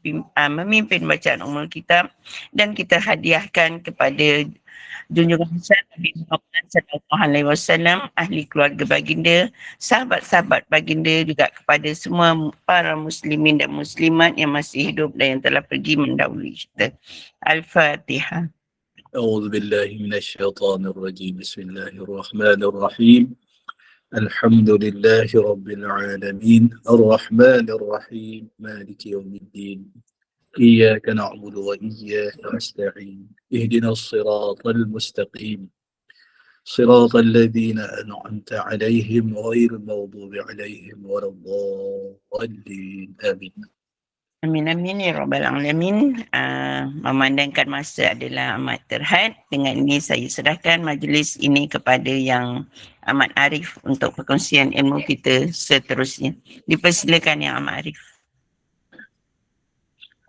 memimpin bacaan Ummul Kitab, dan kita hadiahkan kepada junjungan besar Nabi Muhammad sallallahu alaihi wasallam, ahli keluarga baginda, sahabat-sahabat baginda, juga kepada semua para muslimin dan muslimat yang masih hidup dan yang telah pergi mendahului kita. Al-Fatihah. أعوذ بالله من الشيطان الرجيم. بسم الله الرحمن الرحيم. الحمد لله رب العالمين الرحمن الرحيم مالك يوم الدين إياك نعبد وإياك نستعين اهدنا الصراط المستقيم صراط الذين أنعمت عليهم غير المغضوب عليهم ولا الضالين آمين. Amin amin ya rabbal alamin. Memandangkan masa adalah amat terhad, dengan ini saya serahkan majlis ini kepada yang amat arif untuk perkongsian ilmu kita seterusnya. Dipersilakan yang amat arif.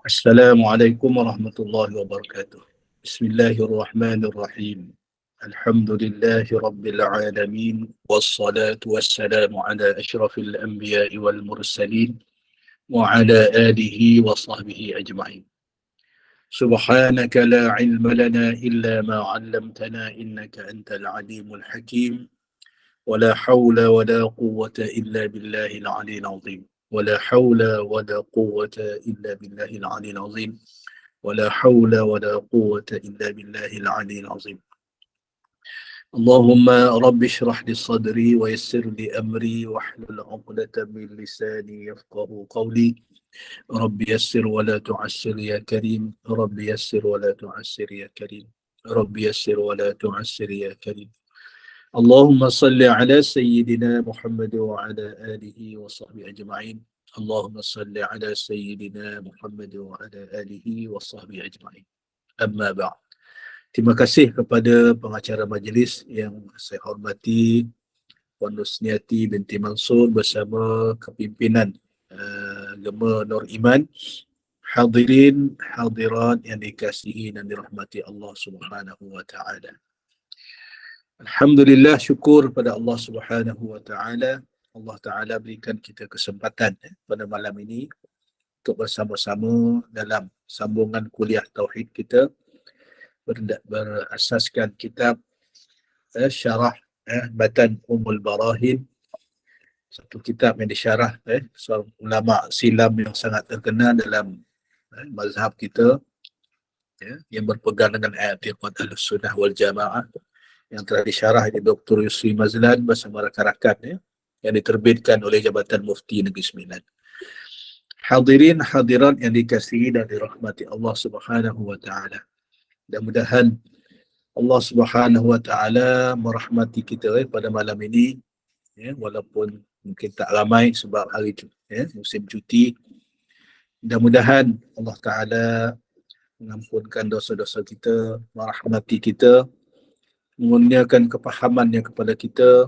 Assalamualaikum warahmatullahi wabarakatuh. Bismillahirrahmanirrahim. Alhamdulillahi rabbil alamin wassalatu wassalamu ala asyrafil anbiya'i wal mursalin وعلى آله وصحبه أجمعين. سبحانك لا علم لنا إلا ما علمتنا إنك أنت العليم الحكيم ولا حول ولا قوة إلا بالله العلي العظيم ولا حول ولا قوة إلا بالله العلي العظيم ولا حول ولا قوة إلا بالله العلي العظيم. اللهم رب اشرح لي صدري ويسر لي أمري واحلل عقدة من لساني يفقه قولي. رب يسر ولا تعسر يا كريم. رب يسر ولا تعسر يا كريم. رب يسر ولا تعسر يا كريم. اللهم صل على سيدنا محمد وعلى آله وصحبه أجمعين. اللهم صل على سيدنا محمد وعلى آله وصحبه أجمعين. أما بعد. Terima kasih kepada pengacara majlis yang saya hormati, Puan Nusniati binti Mansur bersama kepimpinan Gema Nur Iman, hadirin hadirat yang dikasihi dan dirahmati Allah Subhanahu wa taala. Alhamdulillah, syukur pada Allah Subhanahu wa taala. Allah taala berikan kita kesempatan pada malam ini untuk bersama-sama dalam sambungan kuliah tauhid kita berasaskan kitab syarah Matan Ummul Barahin, satu kitab yang disyarah seorang ulama silam yang sangat terkenal dalam mazhab kita, yang berpegang dengan i'tiqad Ahlussunnah wal Jamaah, yang telah disyarah oleh Dr. Yusri Mazlan bersama rakan-rakan, yang diterbitkan oleh Jabatan Mufti Negeri Sembilan. Hadirin hadirat yang dikasihi dan dirahmati Allah Subhanahu wa taala. Mudah-mudahan Allah Subhanahu wa taala merahmati kita pada malam ini, walaupun mungkin tak ramai sebab hari musim cuti. Mudah-mudahan Allah taala mengampunkan dosa-dosa kita, merahmati kita, mengurniakan kepahamannya kepada kita,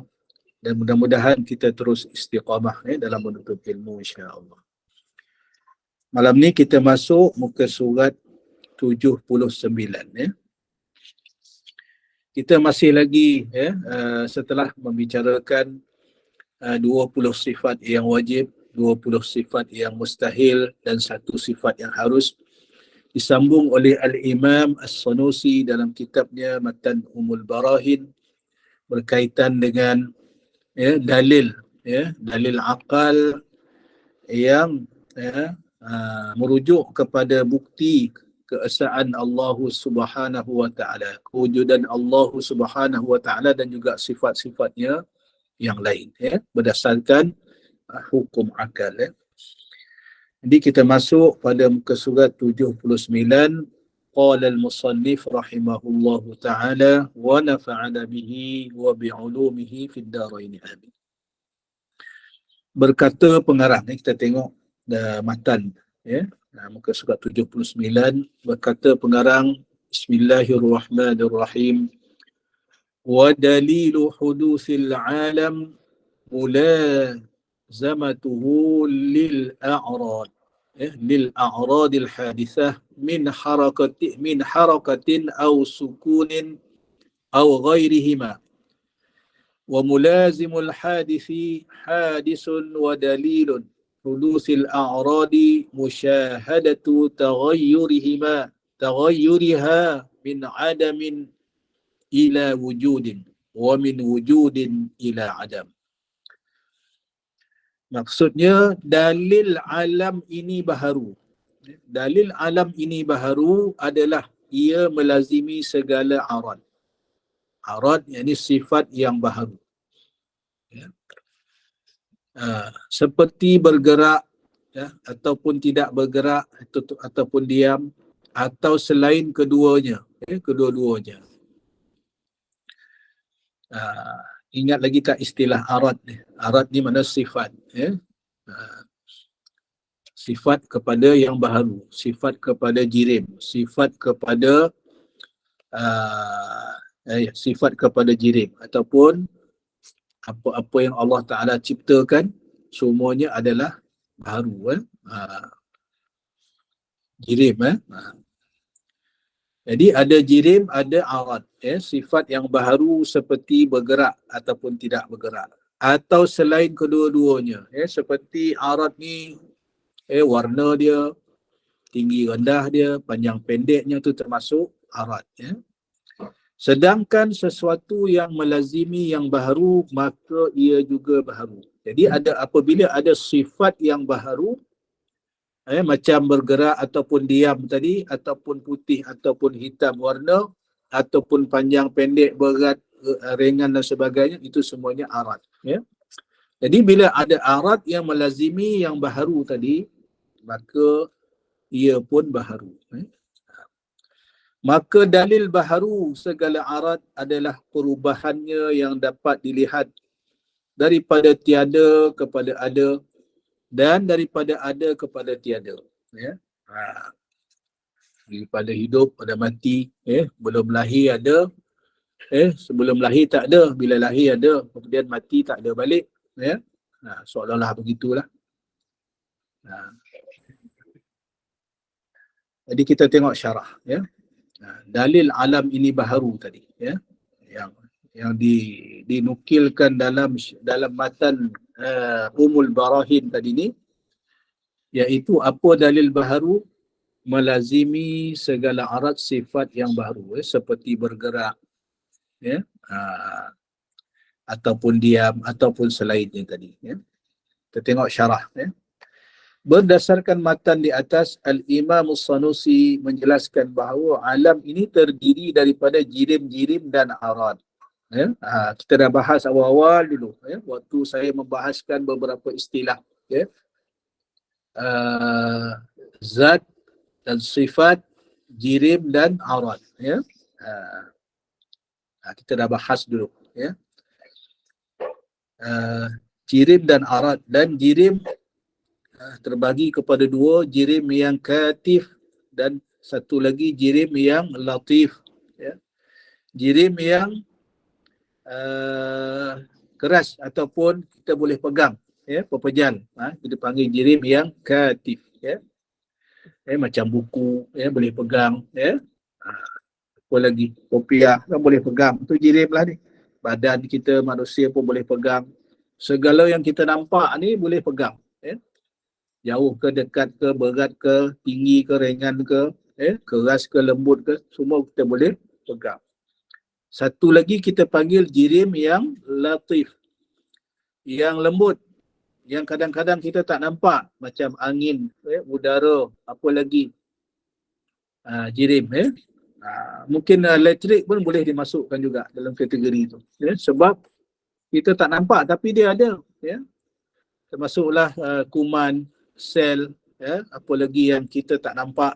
dan mudah-mudahan kita terus istiqamah dalam menuntut ilmu, insya-Allah. Malam ni kita masuk muka surat 79. Kita masih lagi setelah membicarakan 20 sifat yang wajib, 20 sifat yang mustahil, dan satu sifat yang harus, disambung oleh Al-Imam As-Sanusi dalam kitabnya Matan Ummul Barahin berkaitan dengan dalil akal yang merujuk kepada bukti keesaan Allah Subhanahu wa taala, kewujudan Allah Subhanahu wa taala, dan juga sifat-sifatnya yang lain, berdasarkan hukum akal. Jadi kita masuk pada muka surat 79. Qala al-musannif rahimahullahu taala wa nafa'ana bihi wa bi'ulumihi fid darain amin. Berkata pengarang, kita tengok matan, muka surat 79, berkata pengarang, Bismillahirrahmanirrahim. Wa dalilu hudusil alam mulazamatuhu lil a'radil hadithah min harakatin aw sukunin aw ghairihima. Wa mulazimul hadithi hadisun wa dalilun hudusil a'radi musyahadatu taghayyuriha min adamin ila wujudin wa min wujudin ila adam. Maksudnya dalil alam ini baharu. Dalil alam ini baharu adalah ia melazimi segala arad. Arad yakni sifat yang baharu. Ya. Seperti bergerak, ya, ataupun tidak bergerak, ataupun diam, atau selain keduanya, kedua-duanya. Ingat lagi tak istilah arad ni? Arad ni mana sifat, ya. Sifat kepada yang baharu, sifat kepada jirim, sifat kepada sifat kepada jirim, ataupun apa yang Allah Ta'ala ciptakan semuanya adalah baharu. Jirim. Jadi ada jirim, ada arad, sifat yang baharu seperti bergerak ataupun tidak bergerak, atau selain kedua-duanya, seperti arad ni warna dia, tinggi rendah dia, panjang pendeknya, tu termasuk arad. Sedangkan sesuatu yang melazimi yang baharu, maka ia juga baharu. Jadi apabila ada sifat yang baharu, macam bergerak ataupun diam tadi, ataupun putih ataupun hitam warna, ataupun panjang pendek, berat, ringan dan sebagainya, itu semuanya arad. Jadi bila ada arad yang melazimi yang baharu tadi, maka ia pun baharu. Maka dalil baharu segala arad adalah perubahannya yang dapat dilihat daripada tiada kepada ada dan daripada ada kepada tiada. Daripada hidup pada mati, belum lahir ada, sebelum lahir tak ada, bila lahir ada, kemudian mati tak ada balik. Seolah-olah begitulah. Jadi kita tengok syarah, dalil alam ini baharu tadi, yang dinukilkan dalam matan Umul Barahin tadi ni, iaitu apa dalil baharu? Melazimi segala arad sifat yang baharu, seperti bergerak, ataupun diam, ataupun selainnya tadi. Kita tengok syarah. Berdasarkan matan di atas, Al-Imam As-Sanusi menjelaskan bahawa alam ini terdiri daripada jirim-jirim dan arad. Kita dah bahas awal-awal dulu, waktu saya membahaskan beberapa istilah, zat dan sifat, jirim dan arad. Kita dah bahas dulu. Jirim dan arad. Dan jirim terbagi kepada dua, jirim yang katif dan satu lagi jirim yang latif. Jirim yang keras ataupun kita boleh pegang, pepejal, kita panggil jirim yang katif. Macam buku, boleh pegang, apa lagi, kopiah kan boleh pegang, tu jirim lah ni. Badan kita manusia pun boleh pegang, segala yang kita nampak ni boleh pegang. Jauh ke, dekat ke, berat ke, tinggi ke, ringan ke, keras ke, lembut ke, semua kita boleh pegang. Satu lagi kita panggil jirim yang latif, yang lembut, yang kadang-kadang kita tak nampak, macam angin, udara, apa lagi, jirim. Mungkin elektrik pun boleh dimasukkan juga dalam kategori itu, sebab kita tak nampak tapi dia ada. Termasuklah kuman, sel, apa lagi yang kita tak nampak,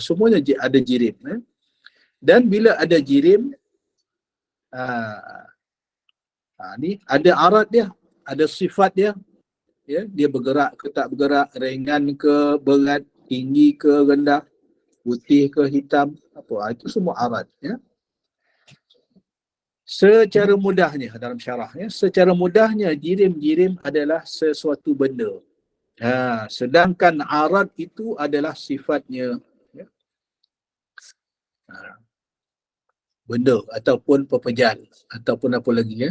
semuanya ada jirim. Dan bila ada jirim, ni ada arad dia, ada sifat dia, dia bergerak ke tak bergerak, ringan ke berat, tinggi ke rendah, putih ke hitam, apa, itu semua arad. Secara mudahnya dalam syarah, secara mudahnya jirim-jirim adalah sesuatu benda. Sedangkan arad itu adalah sifatnya, benda ataupun pepejal ataupun apa lagi.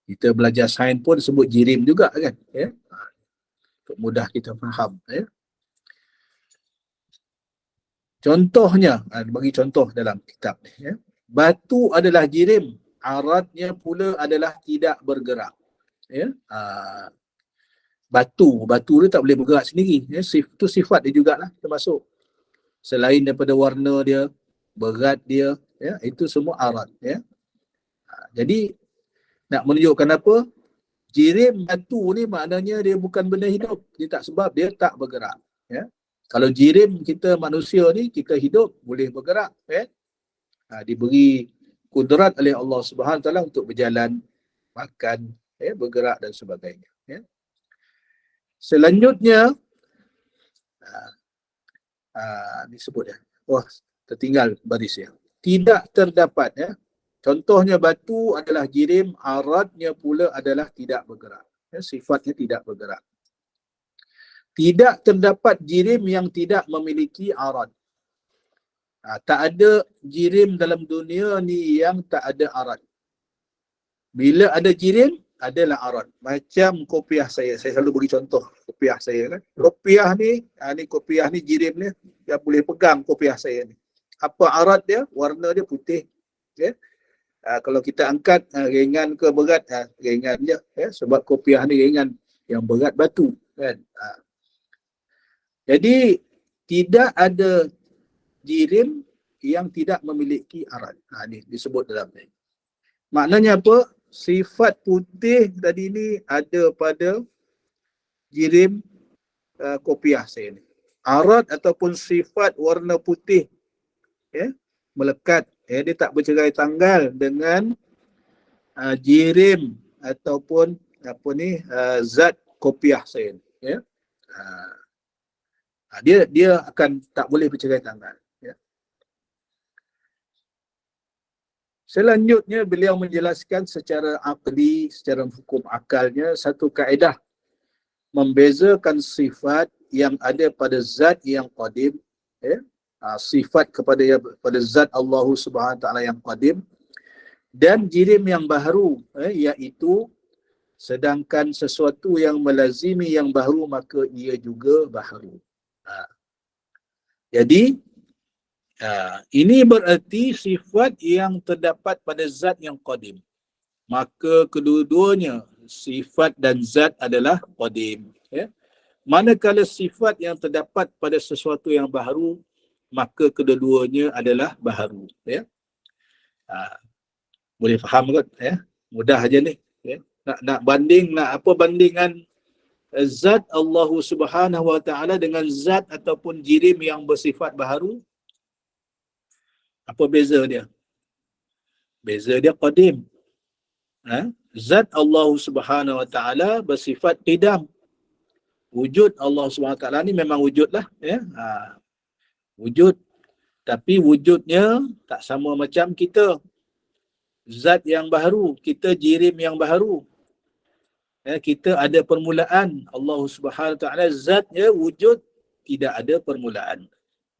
Kita belajar sains pun sebut jirim juga kan. untuk mudah kita faham. Contohnya, bagi contoh dalam kitab ni. Batu adalah jirim, aradnya pula adalah tidak bergerak. Batu dia tak boleh bergerak sendiri. Itu sifat dia jugalah termasuk. Selain daripada warna dia, berat dia, itu semua arad. Jadi nak menunjukkan apa? Jirim batu ni maknanya dia bukan benda hidup. Dia tak, sebab dia tak bergerak. Kalau jirim kita manusia ni, kita hidup, boleh bergerak. Diberi kudrat oleh Allah Subhanahu Wa Taala untuk berjalan, makan, bergerak dan sebagainya. Selanjutnya, disebut tertinggal barisnya. Tidak terdapat, contohnya batu adalah jirim, aradnya pula adalah tidak bergerak. Sifatnya tidak bergerak. Tidak terdapat jirim yang tidak memiliki arad. Tak ada jirim dalam dunia ni yang tak ada arad. Bila ada jirim, adalah arad. Macam kopiah saya selalu beri contoh kopiah saya kan. Kopiah ni, kopiah ni jirim ni, dia boleh pegang kopiah saya ni. Apa arad dia? Warna dia putih. Kalau kita angkat ringan ke berat, ringan je. Sebab kopiah ni ringan, yang berat batu kan. Jadi tidak ada jirim yang tidak memiliki arad. Ni disebut dalam ni. Maknanya apa? Sifat putih tadi ni ada pada jirim kopiah saya ni. Arad ataupun sifat warna putih melekat, dia tak bercerai tanggal dengan jirim ataupun zat kopiah saya ni. Dia akan tak boleh bercerai tanggal. Selanjutnya beliau menjelaskan secara akli, secara hukum akalnya satu kaedah membezakan sifat yang ada pada zat yang qadim, sifat pada zat Allah Subhanahu Wa Taala yang qadim, dan jirim yang baharu, iaitu sedangkan sesuatu yang melazimi yang baharu maka ia juga baharu. Jadi ini bererti sifat yang terdapat pada zat yang qadim. Maka kedua-duanya sifat dan zat adalah qadim. Manakala sifat yang terdapat pada sesuatu yang baharu, maka kedua-duanya adalah baharu. Boleh faham kot? Mudah aja ni. Nak bandingan zat Allah Subhanahu Wa Taala dengan zat ataupun jirim yang bersifat baharu. Apa beza dia? Beza dia qadim. Zat Allah Subhanahu Wa Taala bersifat qidam. Wujud Allah Subhanahu Wa Taala ni memang wujudlah, wujud. Tapi wujudnya tak sama macam kita. Zat yang baharu, kita jirim yang baharu. Kita ada permulaan. Allah Subhanahu Wa Taala zatnya wujud, tidak ada permulaan.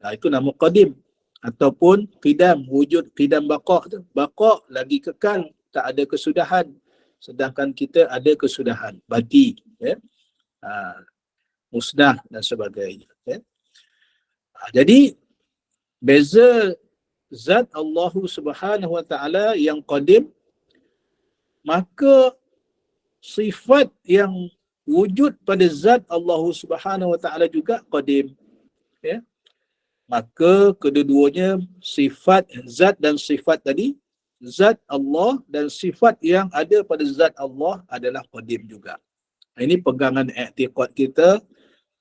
Itu nama qadim. Ataupun qidam, wujud qidam baqa' tu. Baqa' lagi kekal, tak ada kesudahan. Sedangkan kita ada kesudahan, baki, musnah dan sebagainya. Jadi beza zat Allah Subhanahu Wa Taala yang qadim, maka sifat yang wujud pada zat Allah Subhanahu Wa Taala juga qadim. Maka kedua-duanya sifat zat dan sifat tadi, zat Allah dan sifat yang ada pada zat Allah adalah qadim juga. Ini pegangan i'tiqad kita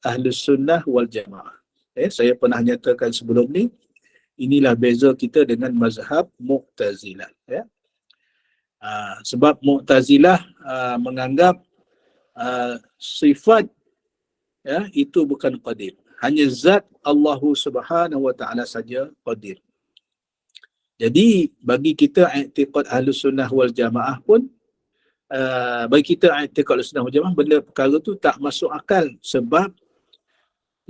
Ahlus Sunnah wal Jamaah. Saya pernah nyatakan sebelum ni, inilah beza kita dengan mazhab Mu'tazilah. Sebab Mu'tazilah menganggap sifat itu bukan qadim. Hanya zat Allah Subhanahu Wa Taala saja qadim. Jadi bagi kita i'tiqad Ahlus Sunnah wal Jamaah pun, bagi kita i'tiqad Ahlus Sunnah wal Jamaah, benda perkara tu tak masuk akal sebab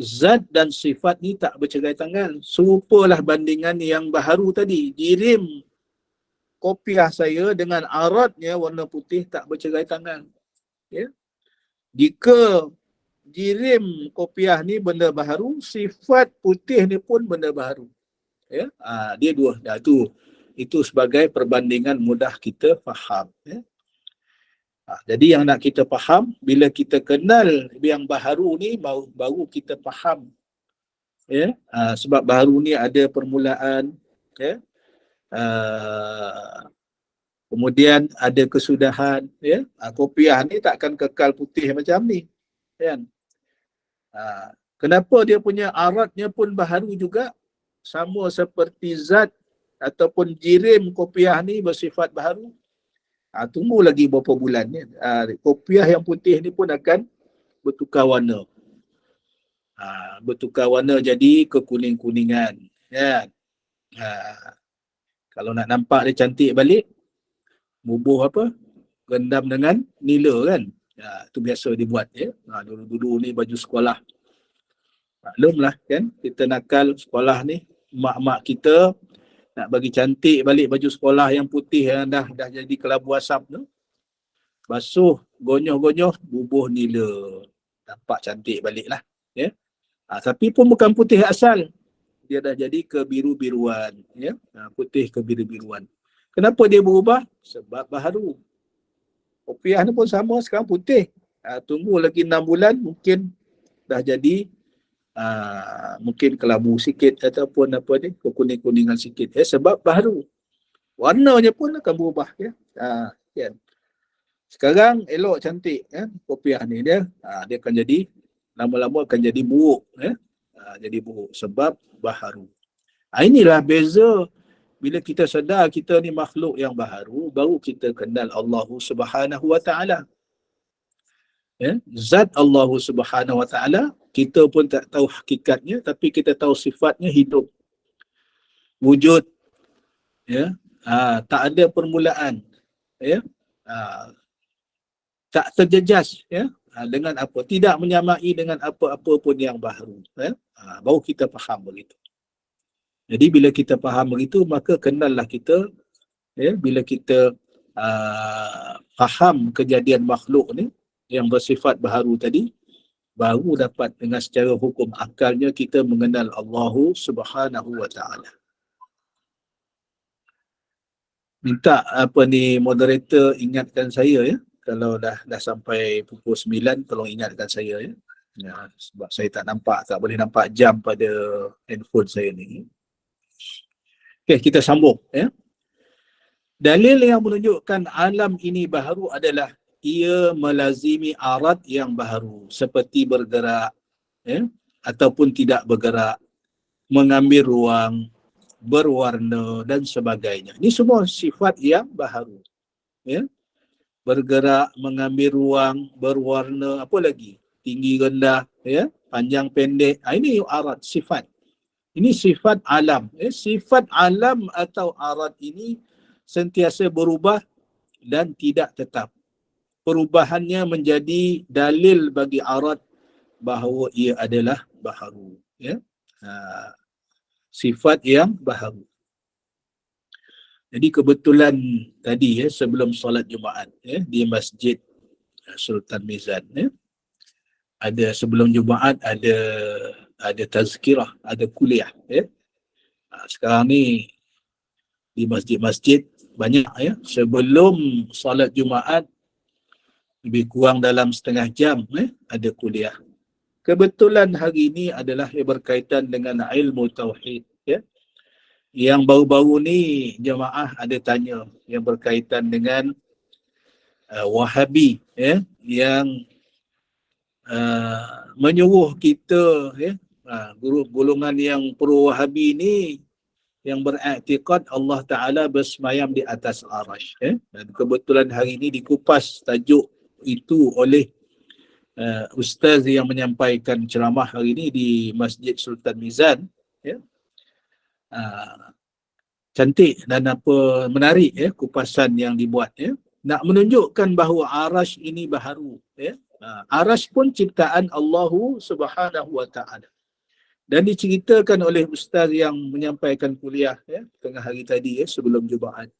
zat dan sifat ni tak bercerai tanggal. Serupalah bandingan yang baharu tadi. Jirim kopiah saya dengan aradnya warna putih tak bercerai tanggal. Jika jirim kopiah ni benda baharu, sifat putih ni pun benda baharu. Ya, dia dua. Itu sebagai perbandingan mudah kita faham. Ya. Jadi yang nak kita faham, bila kita kenal yang baharu ni, baru kita faham. Ya, sebab baharu ni ada permulaan. Ya. Kemudian ada kesudahan. Ya. Kopiah ni takkan kekal putih macam ni. Kan? Kenapa dia punya aratnya pun baharu juga, sama seperti zat ataupun jirim kopiah ni bersifat baharu. Tunggu lagi beberapa bulan ni. Kopiah yang putih ni pun akan bertukar warna. Bertukar warna jadi kekuning-kuningan. Ya. Kalau nak nampak dia cantik balik, bubuh apa? Rendam dengan nila kan. Itu biasa dibuat ya. Dulu-dulu ni baju sekolah. Maklumlah kan, kita nakal sekolah ni, mak-mak kita nak bagi cantik balik baju sekolah yang putih yang dah jadi kelabu asap tu, basuh, gonyoh-gonyoh, bubuh nila. Nampak cantik balik lah. Ya? Tapi pun bukan putih asal. Dia dah jadi kebiru-biruan. Ya? Putih kebiru-biruan. Kenapa dia berubah? Sebab baharu. Kopiah ni pun sama, sekarang putih. Tunggu lagi 6 bulan, mungkin dah jadi mungkin kelabu sikit ataupun apa ni, kekuning-kuningan sikit. Sebab baharu. Warnanya pun akan berubah. Ya? Kan? Sekarang elok cantik kan, kopiah ni dia akan jadi, lama-lama akan jadi buruk. Jadi buruk sebab baharu. Inilah beza bila kita sedar kita ni makhluk yang baharu, baru kita kenal Allah Subhanahu Wa Taala. Zat Allah Subhanahu Wa Taala kita pun tak tahu hakikatnya, tapi kita tahu sifatnya hidup, wujud, ya, tak ada permulaan, ya, tak terjejas, ya, dengan apa, tidak menyamai dengan apa-apa pun yang baharu. Baru kita faham begitu. Jadi bila kita faham begitu, maka kenallah kita, ya, bila kita faham kejadian makhluk ni yang bersifat baharu tadi, baru dapat dengan secara hukum akalnya kita mengenal Allah Subhanahu Wa Taala. Minta moderator ingatkan saya ya, kalau dah sampai pukul 9 tolong ingatkan saya ya. Sebab saya tak boleh nampak jam pada handphone saya ni. Okey, kita sambung ya. Dalil yang menunjukkan alam ini baharu adalah ia melazimi arat yang baharu, seperti bergerak, ya, ataupun tidak bergerak, mengambil ruang, berwarna dan sebagainya. Ini semua sifat yang baharu. Ya. Bergerak, mengambil ruang, berwarna, apa lagi? Tinggi rendah, ya, panjang pendek. Ini arat, sifat. Ini sifat alam. Sifat alam atau arat ini sentiasa berubah dan tidak tetap. Perubahannya menjadi dalil bagi arat bahawa ia adalah baharu. Ya? Sifat yang baharu. Jadi kebetulan tadi ya, sebelum solat Jumaat ya, di Masjid Sultan Mizan ya, ada sebelum Jumaat ada tazkirah, ada kuliah ya. Sekarang ni di masjid-masjid banyak ya, sebelum solat Jumaat lebih kurang dalam setengah jam ada kuliah. Kebetulan hari ini adalah berkaitan dengan ilmu tauhid ya. Yang baru-baru ni jemaah ada tanya yang berkaitan dengan Wahabi ya, yang menyuruh kita ya, golongan yang pro Wahabi ni yang beriktikad Allah Ta'ala bersemayam di atas arash ya. Dan kebetulan hari ini dikupas tajuk itu oleh ustaz yang menyampaikan ceramah hari ini di Masjid Sultan Mizan ya. Cantik dan menarik ya kupasan yang dibuat ya, nak menunjukkan bahawa arash ini baharu ya. Arash pun ciptaan Allah Subhanahu Wa Taala dan diceritakan oleh ustaz yang menyampaikan kuliah ya tengah hari tadi ya, sebelum Jumaat.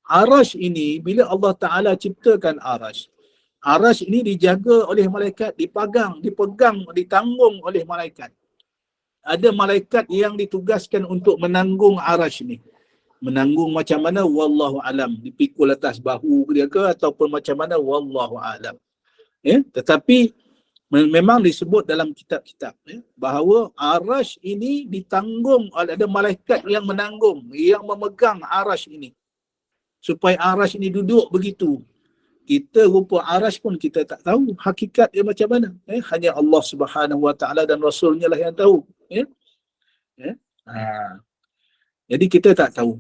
Arash ini bila Allah Ta'ala ciptakan arash, Arash ini dijaga oleh malaikat, dipegang, ditanggung oleh malaikat. Ada malaikat yang ditugaskan untuk menanggung arash ni. Menanggung macam mana? Wallahu alam. Dipikul atas bahu dia ke ataupun macam mana? Wallahu alam. Ya, tetapi memang disebut dalam kitab-kitab bahawa arash ini ditanggung oleh, ada malaikat yang menanggung, yang memegang arash ini. Supaya arash ini duduk begitu. Kita rupa arash pun kita tak tahu hakikat dia macam mana. Hanya Allah Subhanahu Wa Taala dan Rasulnya lah yang tahu. Jadi kita tak tahu.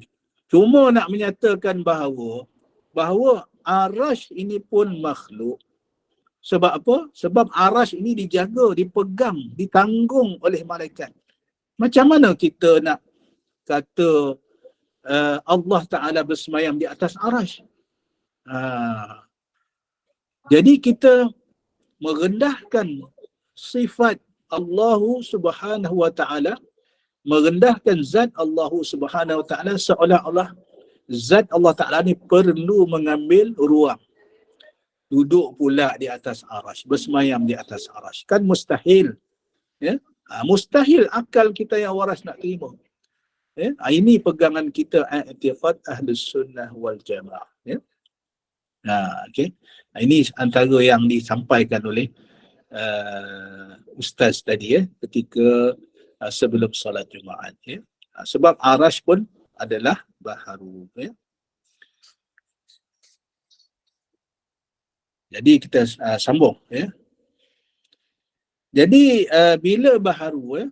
Cuma nak menyatakan bahawa arash ini pun makhluk. Sebab apa? Sebab arash ini dijaga, dipegang, ditanggung oleh malaikat. Macam mana kita nak kata Allah Ta'ala bersemayam di atas arash? Jadi kita merendahkan sifat Allah Subhanahu Wa Ta'ala, merendahkan zat Allah Subhanahu Wa Ta'ala, seolah-olah zat Allah Ta'ala ni perlu mengambil ruang. Duduk pula di atas arash, bersemayam di atas arash. Kan mustahil. Mustahil akal kita yang waras nak terima. Ini pegangan kita i'tiqad Ahlus Sunnah wal Jamaah. Okay. Ini antara yang disampaikan oleh Ustaz tadi ketika sebelum solat Jumaat. Sebab arash pun adalah baharu. Jadi kita sambung. Jadi bila baharu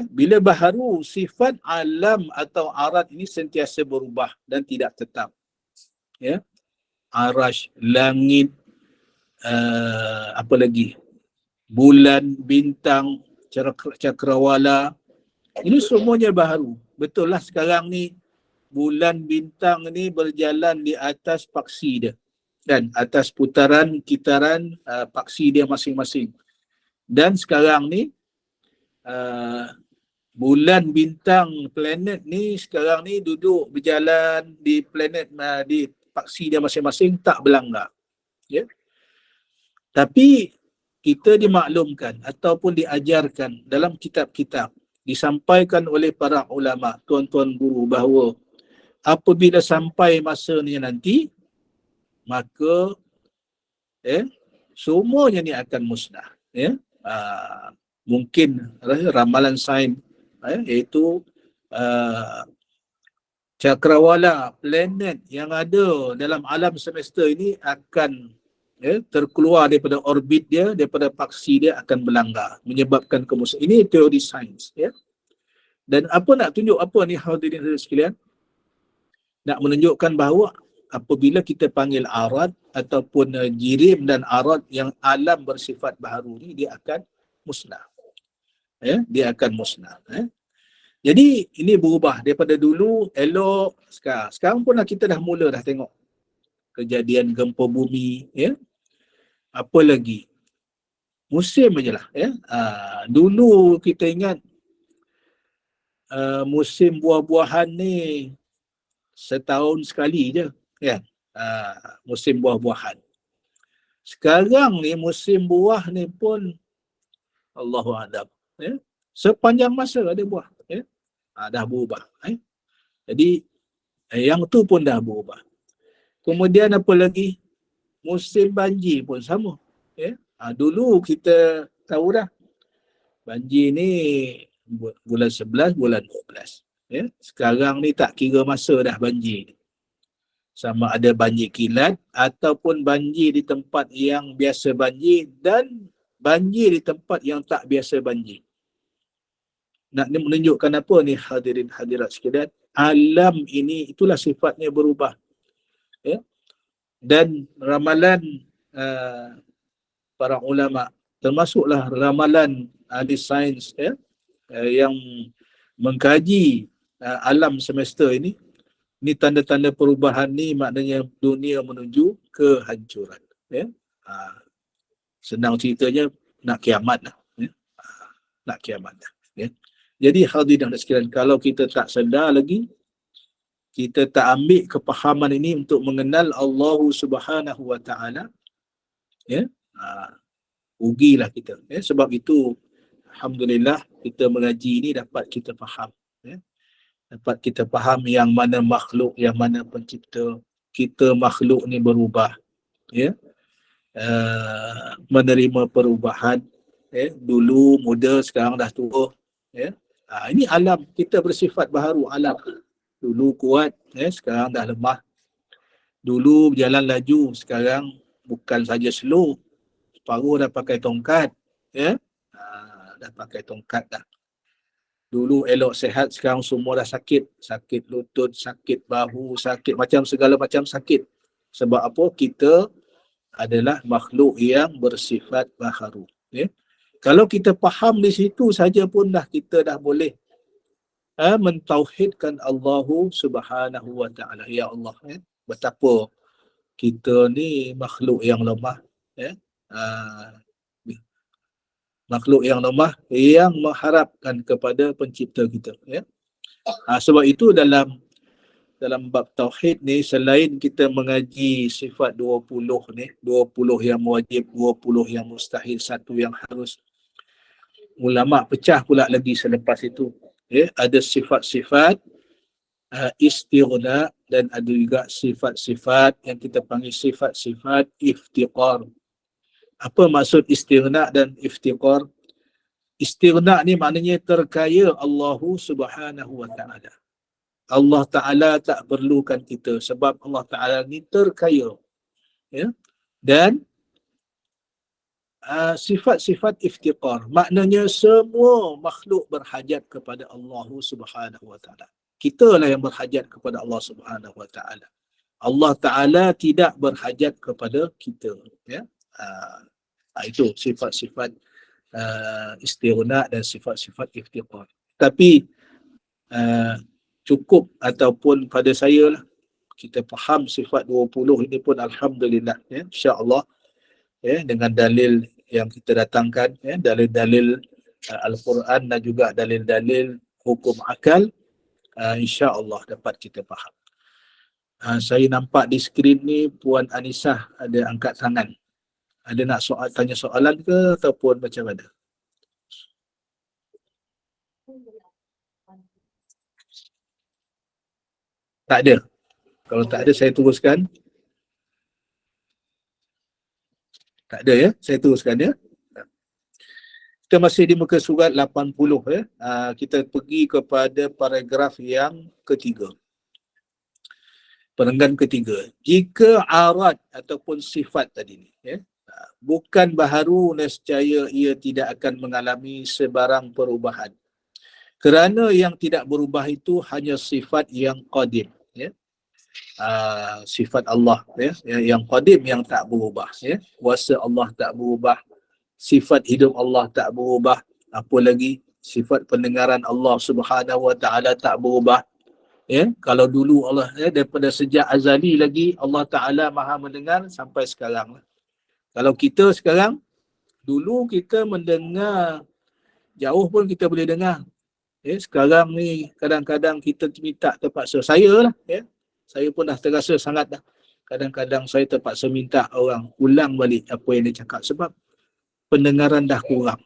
bila baharu, sifat alam atau arad ini sentiasa berubah dan tidak tetap. Arash, langit, apa lagi? Bulan, bintang, cakrawala. Ini semuanya baharu. Betul lah sekarang ni bulan bintang ni berjalan di atas paksi dia. Dan atas putaran kitaran paksi dia masing-masing. Dan sekarang ni bulan bintang planet ni sekarang ni duduk berjalan di planet di paksi dia masing-masing, tak berlanggar. Tapi kita dimaklumkan ataupun diajarkan dalam kitab-kitab, disampaikan oleh para ulama, tuan-tuan guru, bahawa apabila sampai masanya nanti, maka semuanya ni akan musnah. Mungkin ramalan sains iaitu cakrawala, planet yang ada dalam alam semesta ini akan terkeluar daripada orbit dia, daripada paksi dia, akan berlanggar, menyebabkan kemusnahan. Ini teori sains. Dan apa nak tunjuk apa ni hadirin sekalian? Nak menunjukkan bahawa apabila kita panggil arad ataupun jirim dan arad yang alam bersifat baharu ni, dia akan musnah. Dia akan musnah. Jadi ini berubah daripada dulu elok sekarang. Sekarang pun kita dah mula dah tengok kejadian gempa bumi, apa lagi? Musim je lah. Dulu kita ingat musim buah-buahan ni setahun sekali je, kan? Musim buah-buahan. Sekarang ni musim buah ni pun Allahu a'lam. Sepanjang masa ada buah. Dah berubah. Jadi yang tu pun dah berubah. Kemudian apa lagi? Musim banjir pun sama. Dulu kita tahu dah banjir ni bulan 11, bulan 12. Sekarang ni tak kira masa dah banjir. Sama ada banjir kilat ataupun banjir di tempat yang biasa banjir dan banjir di tempat yang tak biasa banjir. Nak menunjukkan apa ni hadirin hadirat sekalian? Alam ini itulah sifatnya berubah. Dan ramalan para ulama, termasuklah ramalan ahli sains yang mengkaji alam semesta ini tanda-tanda perubahan ni maknanya dunia menuju kehancuran. Senang ceritanya nak kiamat lah. Nak kiamat lah. Jadi hadirin dan sekalian, kalau kita tak sedar lagi, kita tak ambil kepahaman ini untuk mengenal Allah Subhanahu Wa Ta'ala, Ya, rugilah kita. Ya, sebab itu alhamdulillah kita mengaji ni dapat kita faham. Ya, dapat kita faham yang mana makhluk, yang mana pencipta. Kita makhluk ni berubah. Ya, menerima perubahan. Ya, dulu muda, sekarang dah tua. Ya, ini alam kita bersifat baharu alam. Dulu kuat, sekarang dah lemah. Dulu berjalan laju, sekarang bukan saja slow, separuh dah pakai tongkat. Ya, dah pakai tongkat dah. Dulu elok sehat, sekarang semua dah sakit. Sakit lutut, sakit bahu, sakit segala macam sakit. Sebab apa? Kita adalah makhluk yang bersifat baharu. Ya? Kalau kita faham di situ saja pun dah kita dah boleh mentauhidkan Allahu Subhanahu wa taala. Ya Allah, betapa kita ni makhluk yang lemah, makhluk yang lemah yang mengharapkan kepada pencipta kita. Sebab itu dalam bab tauhid ni, selain kita mengaji sifat 20 ni, 20 yang wajib, 20 yang mustahil, satu yang harus, ulama pecah pula lagi selepas itu. Ada sifat-sifat istighna dan ada juga sifat-sifat yang kita panggil sifat-sifat iftiqar. Apa maksud istighna dan iftiqar? Istighna ni maknanya terkaya Allahu Subhanahu wa taala. Allah Ta'ala tak perlukan kita sebab Allah Ta'ala ni terkaya. Ya? Dan sifat-sifat iftiqar maknanya semua makhluk berhajat kepada Allah Subhanahu wa taala. Kita lah yang berhajat kepada Allah Subhanahu wa taala. Allah Ta'ala tidak berhajat kepada kita. Ya? Itu sifat-sifat istighna dan sifat-sifat iftiqar. Tapi cukup ataupun pada saya lah kita faham sifat 20 ini pun alhamdulillah, insya-Allah, dengan dalil yang kita datangkan, dalil-dalil Al-Quran dan juga dalil-dalil hukum akal, insya-Allah dapat kita faham. Saya nampak di skrin ni Puan Anisah ada angkat tangan. Ada nak tanya soalan ke ataupun macam mana? Tak ada. Kalau tak ada saya teruskan. Tak ada ya, saya teruskan ya. Kita masih di muka surat 80 ya. Kita pergi kepada paragraf yang ketiga. Perenggan ketiga. Jika arat ataupun sifat tadi ni bukan baharu, nescaya ia tidak akan mengalami sebarang perubahan. Kerana yang tidak berubah itu hanya sifat yang qadim, sifat Allah, yang qadim, yang tak berubah, kuasa Allah tak berubah, sifat hidup Allah tak berubah, apa lagi sifat pendengaran Allah Subhanahu wa taala tak berubah. Kalau dulu Allah, daripada sejak azali lagi Allah Taala Maha mendengar sampai sekarang. Kalau kita sekarang, dulu kita mendengar jauh pun kita boleh dengar. Sekarang ni kadang-kadang kita minta terpaksa, saya lah, saya pun dah terasa sangat dah. Kadang-kadang saya terpaksa minta orang ulang balik apa yang dia cakap sebab pendengaran dah kurang.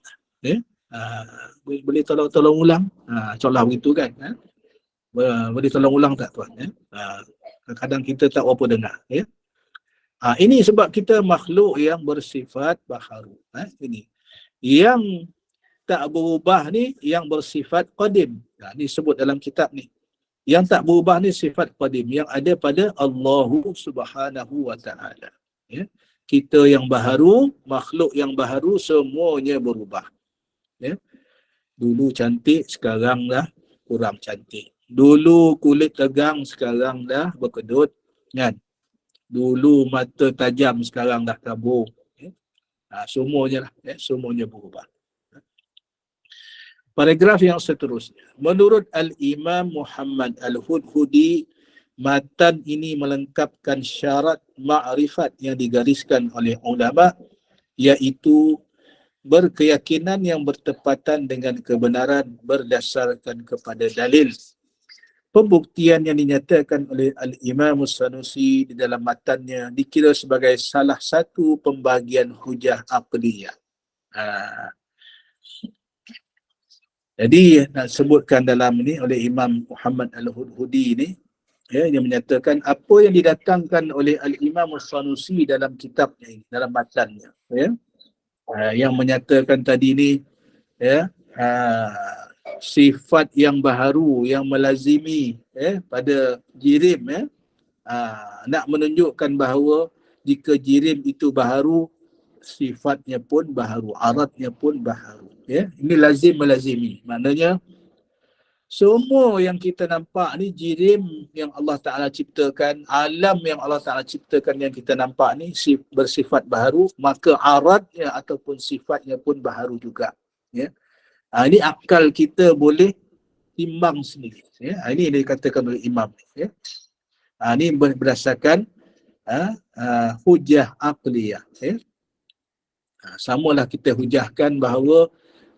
Boleh tolong ulang? Contohlah begitu kan. Boleh tolong ulang tak tuan? Kadang-kadang kita tak apa dengar. Ini sebab kita makhluk yang bersifat baharu. Ini yang tak berubah ni yang bersifat qadim. Ini sebut dalam kitab ni. Yang tak berubah ni sifat qadim yang ada pada Allah Subhanahu wa taala. Kita yang baharu, makhluk yang baharu, semuanya berubah. Dulu cantik, sekarang dah kurang cantik. Dulu kulit tegang, sekarang dah berkedut, kan? Dulu mata tajam, sekarang dah kabur. Semuanya lah, semuanya berubah. Paragraf yang seterusnya. Menurut Al-Imam Muhammad Al-Hudhudi, matan ini melengkapkan syarat ma'rifat yang digariskan oleh ulama, iaitu berkeyakinan yang bertepatan dengan kebenaran berdasarkan kepada dalil. pembuktian yang dinyatakan oleh Al-Imam As-Sanusi di dalam matannya dikira sebagai salah satu pembagian hujah aqliyah. Jadi nak sebutkan dalam ni oleh Imam Muhammad Al-Hudhudi ni, ya, yang menyatakan apa yang didatangkan oleh Al-Imam As-Sanusi dalam kitabnya ini, dalam matannya, ya, yang menyatakan tadi ni, ya, sifat yang baharu yang melazimi, ya, pada jirim, ya, nak menunjukkan bahawa jika jirim itu baharu, sifatnya pun baharu, aratnya pun baharu. Ya, ini lazim melazimi. Maknanya semua yang kita nampak ni jirim yang Allah Ta'ala ciptakan, alam yang Allah Ta'ala ciptakan yang kita nampak ni bersifat baharu, maka aratnya ataupun sifatnya pun baharu juga. Ya. Ini akal kita boleh timbang sendiri. Ya. Ini yang dikatakan oleh Imam. Ya. Ini berdasarkan hujah aqliyah. Ya. Samalah kita hujahkan bahawa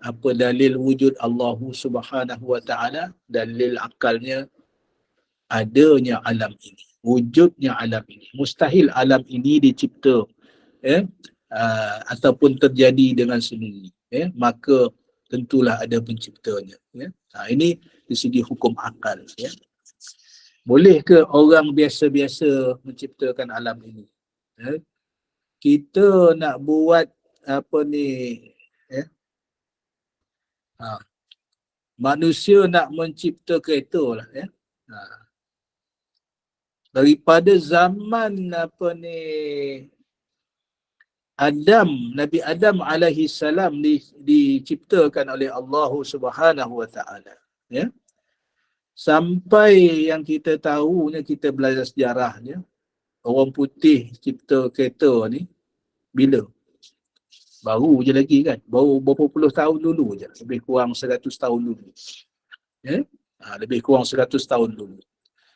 apa dalil wujud Allah Subhanahu wa taala, dalil akalnya adanya alam ini, wujudnya alam ini. Mustahil alam ini dicipta, ya, ataupun terjadi dengan sendiri, ya, maka tentulah ada penciptanya, ya. Ini di segi hukum akal, ya. Boleh ke orang biasa-biasa menciptakan alam ini? Ya? Kita nak buat apa ni, ya, manusia nak mencipta kereta lah, ya. Daripada zaman apa ni Nabi Adam alaihi salam diciptakan oleh Allah Subhanahu wa taala, ya. Sampai yang kita tahunya, kita belajar sejarahnya, orang putih cipta kereta ni bila? Baru je lagi kan, baru berapa puluh tahun dulu je, lebih kurang 100 tahun dulu, ya? Lebih kurang 100 tahun dulu.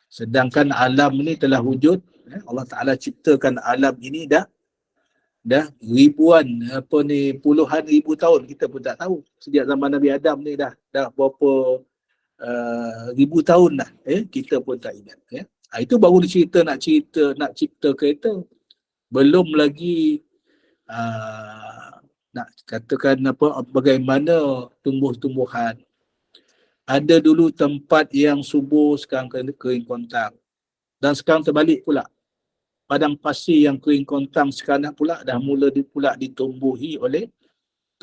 Sedangkan alam ni telah wujud, ya? Allah Ta'ala ciptakan alam ini dah ribuan, puluhan ribu tahun, kita pun tak tahu. Sejak zaman Nabi Adam ni dah berapa ribu tahun dah, kita pun tak ingat, ya? Itu baru nak cipta kereta. Belum lagi nak katakan bagaimana tumbuh-tumbuhan. Ada dulu tempat yang subur, sekarang kering kontang. Dan sekarang terbalik pula. Padang pasir yang kering kontang sekarang pula dah mula pula ditumbuhi oleh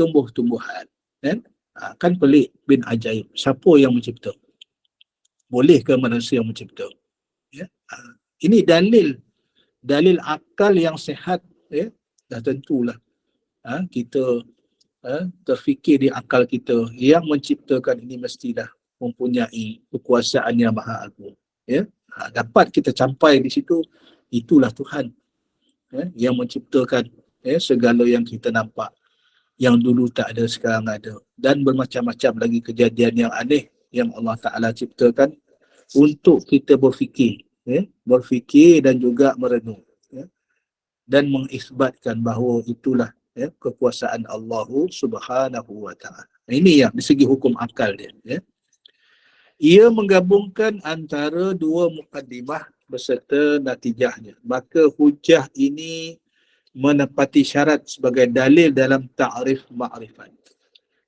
tumbuh-tumbuhan. Kan pelik bin ajaib. Siapa yang mencipta? Boleh ke manusia yang mencipta? Ya? Ini dalil akal yang sihat, ya? Dah tentulah kita terfikir di akal kita yang menciptakan ini mestilah mempunyai kekuasaan yang maha agung, ya. Dapat kita capai di situ, itulah Tuhan, ya, yang menciptakan, ya, segala yang kita nampak, yang dulu tak ada sekarang ada, dan bermacam-macam lagi kejadian yang aneh yang Allah Ta'ala ciptakan untuk kita berfikir, ya, dan juga merenung, ya, dan mengisbatkan bahawa itulah, ya, kekuasaan Allah Subhanahu wa taala. Ini yang di segi hukum akal dia, ya. Ia menggabungkan antara dua mukaddimah beserta natijahnya. Maka hujah ini menepati syarat sebagai dalil dalam ta'rif ma'rifat.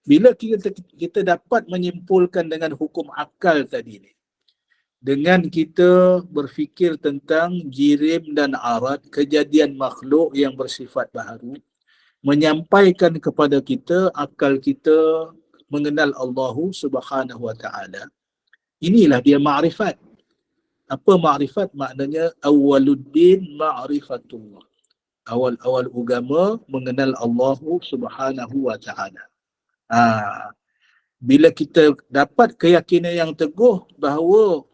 Bila kita dapat menyimpulkan dengan hukum akal tadi ni, dengan kita berfikir tentang jirim dan arat, kejadian makhluk yang bersifat baharu, menyampaikan kepada kita, akal kita mengenal Allah Subhanahu wa taala. Inilah dia ma'rifat. Apa ma'rifat? Maknanya awwaluddin ma'rifatullah. Awal-awal agama mengenal Allah Subhanahu wa taala. Bila kita dapat keyakinan yang teguh bahawa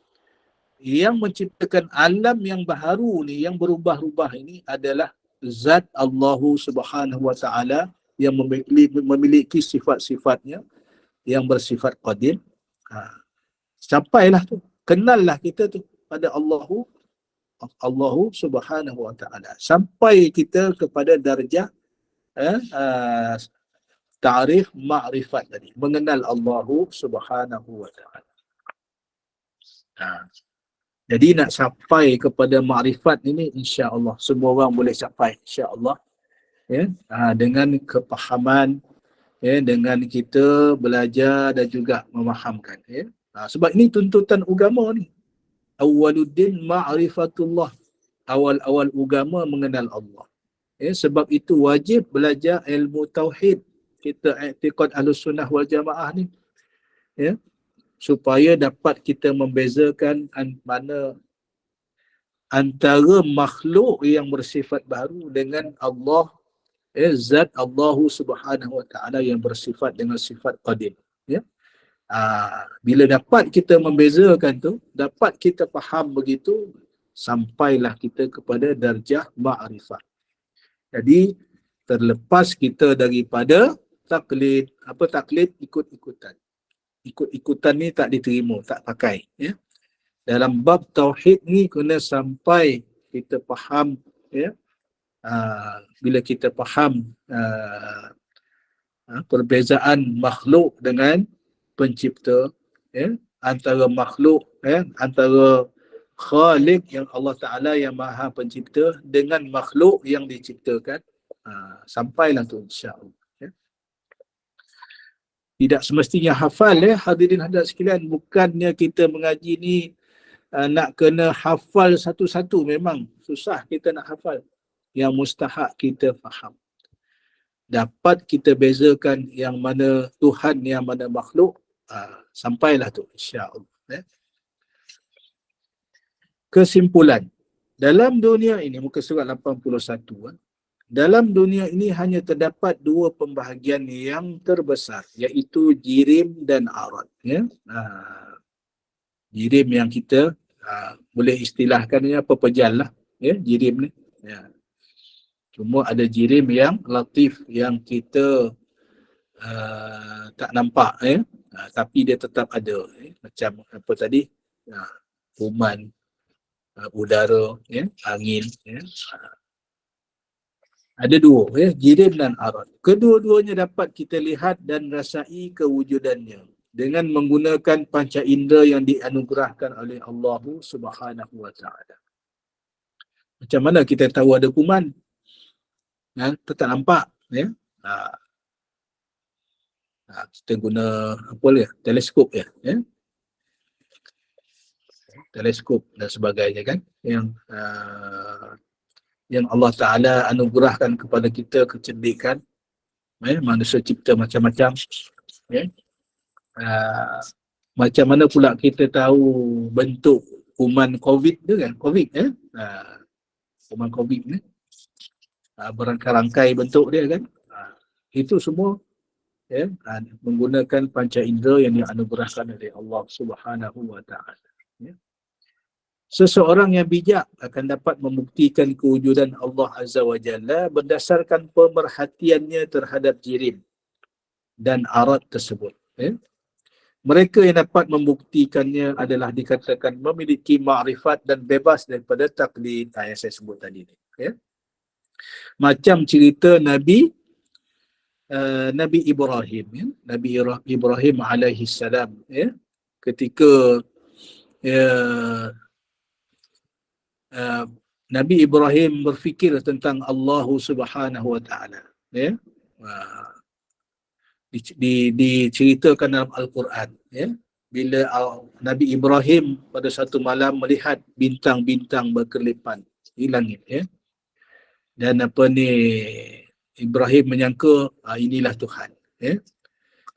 yang menciptakan alam yang baharu ni, yang berubah-ubah ini adalah zat Allah Subhanahu wa taala yang memiliki sifat-sifatnya yang bersifat qadim. Sampailah tu, kenallah kita tu pada Allah Subhanahu wa taala. Sampai kita kepada darjah ta'rif ma'rifat tadi, mengenal Allah Subhanahu wa taala. Ha. Jadi nak sampai kepada makrifat ini insya-Allah semua orang boleh capai insya-Allah ya. Dengan kepahaman ya, dengan kita belajar dan juga memahamkan ya. Sebab ini tuntutan agama ni. Awwaluddin ma'rifatullah. Awal-awal agama mengenal Allah. Ya, sebab itu wajib belajar ilmu tauhid. Kita i'tiqad Ahlussunnah wal Jamaah ni ya, supaya dapat kita membezakan mana antara makhluk yang bersifat baru dengan Allah, zat Allah Subhanahu wa taala yang bersifat dengan sifat qadim ya. Bila dapat kita membezakan tu, dapat kita faham begitu, sampailah kita kepada darjah ma'rifah. Jadi terlepas kita daripada taklid. Apa taklid? Ikut-ikutan. Ikut-ikutan ni tak diterima, tak pakai ya. Dalam bab tauhid ni kena sampai kita faham ya. Bila kita faham perbezaan makhluk dengan pencipta ya, antara makhluk ya, antara Khalik yang Allah Ta'ala yang maha pencipta dengan makhluk yang diciptakan, sampailah tu insya-Allah ya. Tidak semestinya hafal ya hadirin hadirat sekalian, bukannya kita mengaji ni nak kena hafal satu-satu, memang susah kita nak hafal. Yang mustahak kita faham. Dapat kita bezakan yang mana Tuhan, yang mana makhluk, sampailah tu insya-Allah ya. Kesimpulan, dalam dunia ini, muka surat 81, dalam dunia ini hanya terdapat dua pembahagian yang terbesar, iaitu jirim dan arad ya. Jirim yang kita boleh istilahkannya pepejal lah ya, jirim ni ya. Cuma ada jirim yang latif, yang kita tak nampak ya, tapi dia tetap ada ya. Macam apa tadi, kuman, udara ya, angin ya. Ada dua ya, jirim dan arad. Kedua-duanya dapat kita lihat dan rasai kewujudannya dengan menggunakan panca indera yang dianugerahkan oleh Allah Subhanahu wa taala. Macam mana kita tahu ada kuman? Kita tak nampak ya. Kita guna apa dia? Teleskop ya. Teleskop dan sebagainya kan, yang Allah Ta'ala anugerahkan kepada kita kecerdikan ya. Manusia cipta macam-macam ya. Macam mana pula kita tahu bentuk kuman COVID tu kan, COVID ya. Kuman COVID ni berangkai-rangkai bentuk dia kan. Itu semua ya, menggunakan panca indera yang dianugerahkan oleh Allah Subhanahu wa taala ya. Seseorang yang bijak akan dapat membuktikan kewujudan Allah Azza wa Jalla berdasarkan pemerhatiannya terhadap jirim dan arad tersebut ya. Mereka yang dapat membuktikannya adalah dikatakan memiliki makrifat dan bebas daripada taklid yang saya sebut tadi ni ya. Macam cerita Nabi Ibrahim ya. Nabi Ibrahim alaihi salam ya, ketika Nabi Ibrahim berfikir tentang Allah Subhanahu wa taala ya. Diceritakan dalam Al-Quran ya, bila Nabi Ibrahim pada satu malam melihat bintang-bintang berkelipan di langit ya. Dan Ibrahim menyangka inilah Tuhan ya.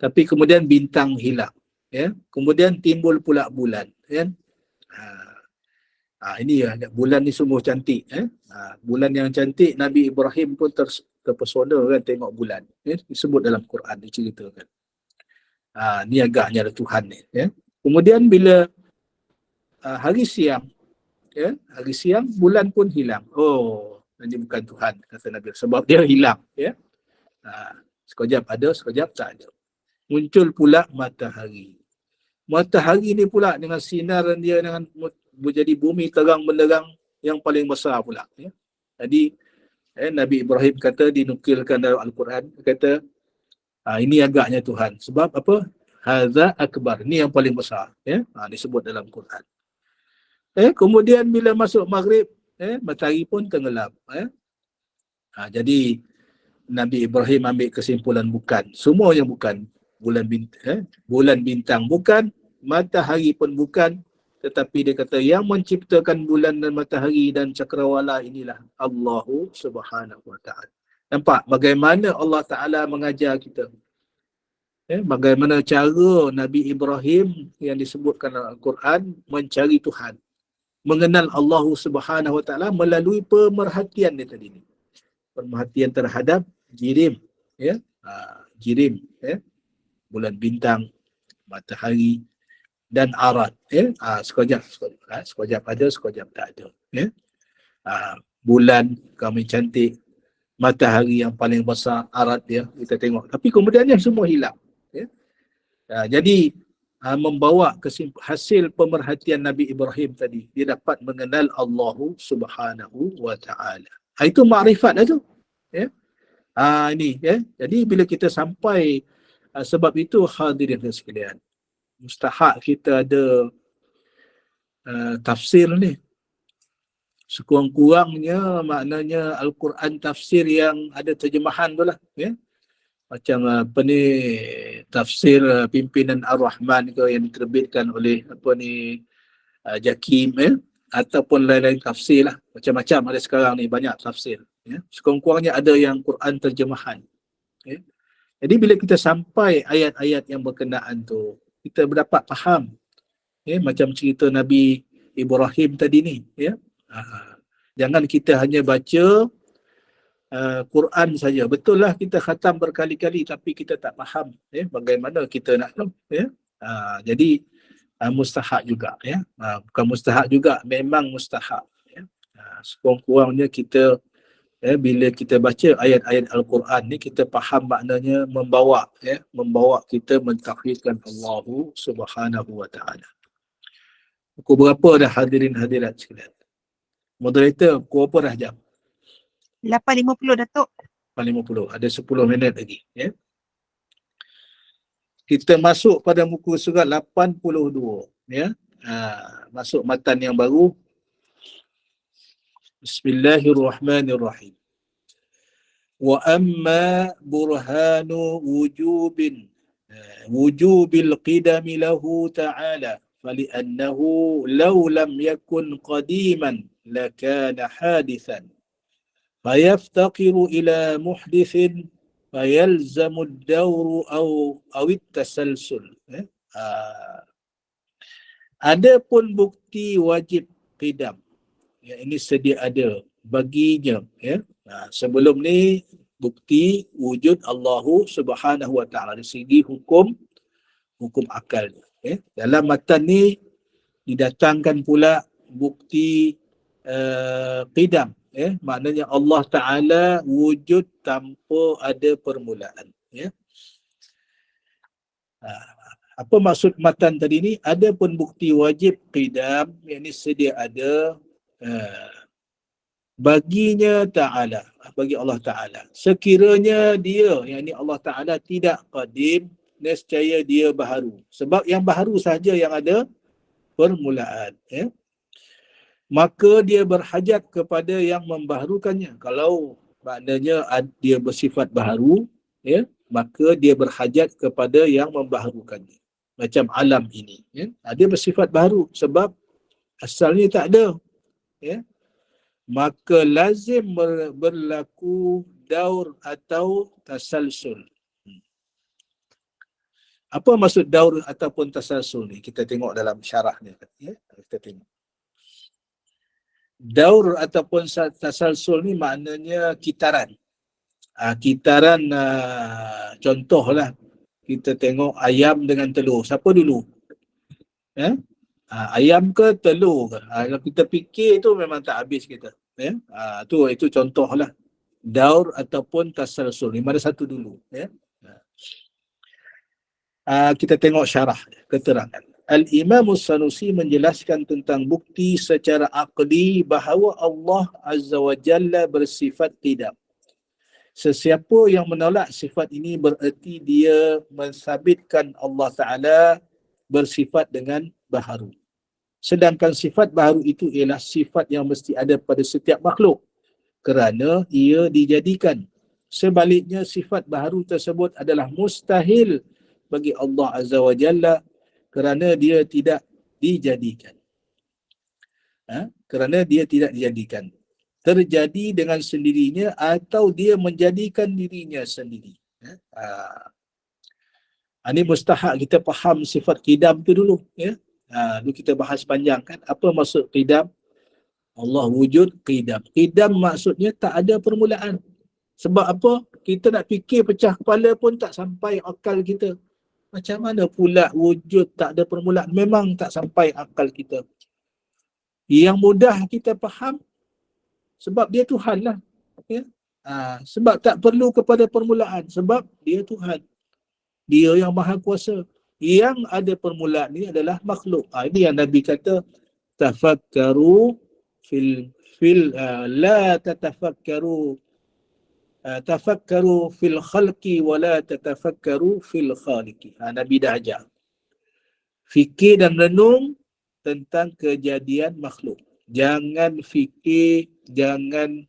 Tapi kemudian bintang hilang ya. Kemudian timbul pula bulan ya. Ini ya, bulan ni sungguh cantik ya. Bulan yang cantik, Nabi Ibrahim pun terpesona kan tengok bulan ya. Disebut dalam Quran, diceritakan. Ni agaknya ada Tuhan ni ya. Kemudian bila hari siang ya, hari siang bulan pun hilang. Oh, ini bukan Tuhan, kata Nabi, sebab dia hilang ya. Sekejap ada, sekejap tak ada. Muncul pula matahari. Matahari ni pula dengan sinaran dia, dengan menjadi bumi terang benderang yang paling besar pula ya. Jadi Nabi Ibrahim kata, dinukilkan dalam Al-Quran, kata ini agaknya Tuhan. Sebab apa? Hadza akbar, ni yang paling besar ya. Disebut dalam Quran. Kemudian bila masuk maghrib, matahari pun tenggelam. Jadi Nabi Ibrahim ambil kesimpulan bukan. Semua yang bukan. Bulan bintang bukan, matahari pun bukan, tetapi dia kata yang menciptakan bulan dan matahari dan cakrawala inilah Allahu Subhanahu wa taala. Nampak bagaimana Allah Taala mengajar kita. Bagaimana cara Nabi Ibrahim yang disebutkan dalam Al-Quran mencari Tuhan, mengenal Allah Subhanahu wa taala melalui pemerhatian dia tadi ni. Pemerhatian terhadap jirim, jirim, bulan bintang, matahari dan arad, sekejap ada, sekejap tak ada, bulan kami cantik, matahari yang paling besar, arad dia kita tengok, tapi kemudiannya semua hilang. Jadi membawa hasil pemerhatian Nabi Ibrahim tadi, dia dapat mengenal Allah Subhanahu wa taala. Itu makrifat dah tu. Jadi bila kita sampai sebab itu hadirin sekalian, mustahak kita ada tafsir ni. Sekurang-kurangnya maknanya Al-Quran tafsir yang ada terjemahan tu lah. Macam tafsir pimpinan Ar-Rahman ke yang diterbitkan oleh Jakim, ataupun lain-lain tafsir lah. Macam-macam ada sekarang ni, banyak tafsir. Sekurang-kurangnya ada yang Quran terjemahan. Jadi bila kita sampai ayat-ayat yang berkenaan tu, kita dapat faham. Macam cerita Nabi Ibrahim tadi ni. Jangan kita hanya baca Quran saja. Betul lah kita khatam berkali-kali tapi kita tak faham bagaimana kita nak tahu. Jadi mustahak juga. Bukan mustahak juga, memang mustahak. Sekurang-kurangnya kita bila kita baca ayat-ayat Al-Quran ni, kita faham maknanya membawa kita mentauhidkan Allah Subhanahu wa taala. Pukul berapa dah hadirin hadirat sekalian? Moderator, pukul berapa dah jam? 8.50 Datuk. 8.50. Ada 10 minit lagi. Kita masuk pada muka surat 82. Masuk matan yang baru. Bismillahirrahmanirrahim. Wa amma burhanu wujubil qidami lahu ta'ala fali'annahu law lam yakun qadiman lakana hadithan fayaftaqiru ila muhdithin fayalzamu ad-dawru aw at-tasalsul. Adapun bukti wajib qidam, ini sedia ada baginya. Sebelum ni bukti wujud Allah Subhanahu wa taala dari segi hukum akal. Dalam matan ni didatangkan pula bukti qidam, maknanya Allah Taala wujud tanpa ada permulaan. Apa maksud matan tadi ni? Ada pun bukti wajib qidam, yakni sedia ada baginya Ta'ala, bagi Allah Ta'ala. Sekiranya dia, yakni Allah Ta'ala tidak qadim, nescaya dia baharu. Sebab yang baharu sahaja yang ada permulaan. Maka dia berhajat kepada yang membaharukannya. Kalau maknanya dia bersifat baharu, maka dia berhajat kepada yang membaharukannya. Macam alam ini. Dia bersifat baharu sebab asalnya tak ada. Maka lazim berlaku daur atau tasalsul. Apa maksud daur ataupun tasalsul ni? Kita tengok dalam syarah ni. Kita tengok. Daur ataupun tasalsul ni maknanya kitaran. Kitaran contohlah kita tengok ayam dengan telur. Siapa dulu? Ayam ke telur ke? Kalau kita fikir tu memang tak habis kita. Itu contohlah. Daur ataupun tasalsul. Ni mana satu dulu. Kita tengok syarah, keterangan. Al-Imam As-Sanusi menjelaskan tentang bukti secara aqli bahawa Allah Azza wa Jalla bersifat qidam. Sesiapa yang menolak sifat ini bererti dia mensabitkan Allah Ta'ala bersifat dengan baharu. Sedangkan sifat baharu itu ialah sifat yang mesti ada pada setiap makhluk kerana ia dijadikan. Sebaliknya sifat baharu tersebut adalah mustahil bagi Allah Azza wa Jalla kerana dia tidak dijadikan. Kerana dia tidak dijadikan. Terjadi dengan sendirinya atau dia menjadikan dirinya sendiri. Ini mustahak kita faham sifat qidam tu dulu. Dulu kita bahas panjang kan. Apa maksud qidam? Allah wujud qidam. Qidam maksudnya tak ada permulaan. Sebab apa? Kita nak fikir pecah kepala pun tak sampai akal kita. Macam mana pula wujud tak ada permulaan? Memang tak sampai akal kita. Yang mudah kita faham sebab dia Tuhan lah. Sebab tak perlu kepada permulaan. Sebab dia Tuhan. Dia yang maha kuasa. Yang ada permulaan ni adalah makhluk. Ini yang Nabi kata, tafakkaru la tatafakkaru tafakkaru fil khalqi wa la tatafakkaru fil khaliqi. Nabi dah ajar. Fikir dan renung tentang kejadian makhluk. Jangan fikir, jangan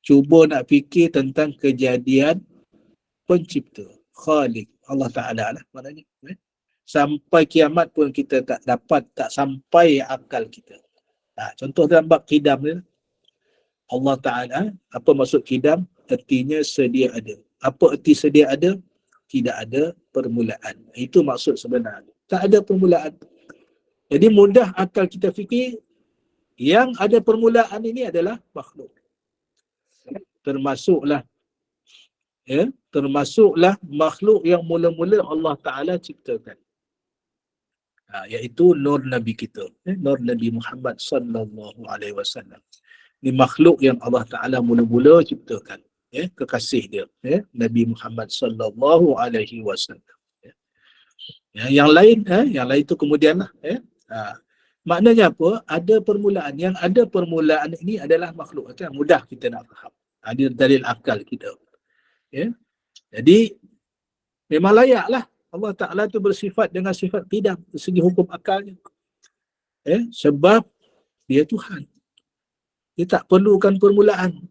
cuba nak fikir tentang kejadian pencipta, Khalik, Allah Ta'ala lah maknanya. Sampai kiamat pun kita tak dapat, tak sampai akal kita. Contoh dalam bab qidam ni, Allah Ta'ala, apa maksud qidam? Ertinya sedia ada. Apa erti sedia ada? Tidak ada permulaan. Itu maksud sebenarnya. Tak ada permulaan. Jadi mudah akal kita fikir yang ada permulaan ini adalah makhluk. Termasuklah makhluk yang mula-mula Allah Ta'ala ciptakan. Iaitu nur Nabi kita, nur Nabi Muhammad sallallahu alaihi wasallam. Ini makhluk yang Allah Ta'ala mula-mula ciptakan. Kekasih dia, Nabi Muhammad sallallahu alaihi wasallam. Yang lain tu kemudian lah. Maknanya apa? Ada permulaan. Yang ada permulaan ini adalah makhluk. Mudah kita nak faham. Ada dalil akal kita. Jadi memang layaklah Allah Ta'ala tu bersifat dengan sifat qidam dari segi hukum akalnya. Sebab dia Tuhan. Dia tak perlukan permulaan.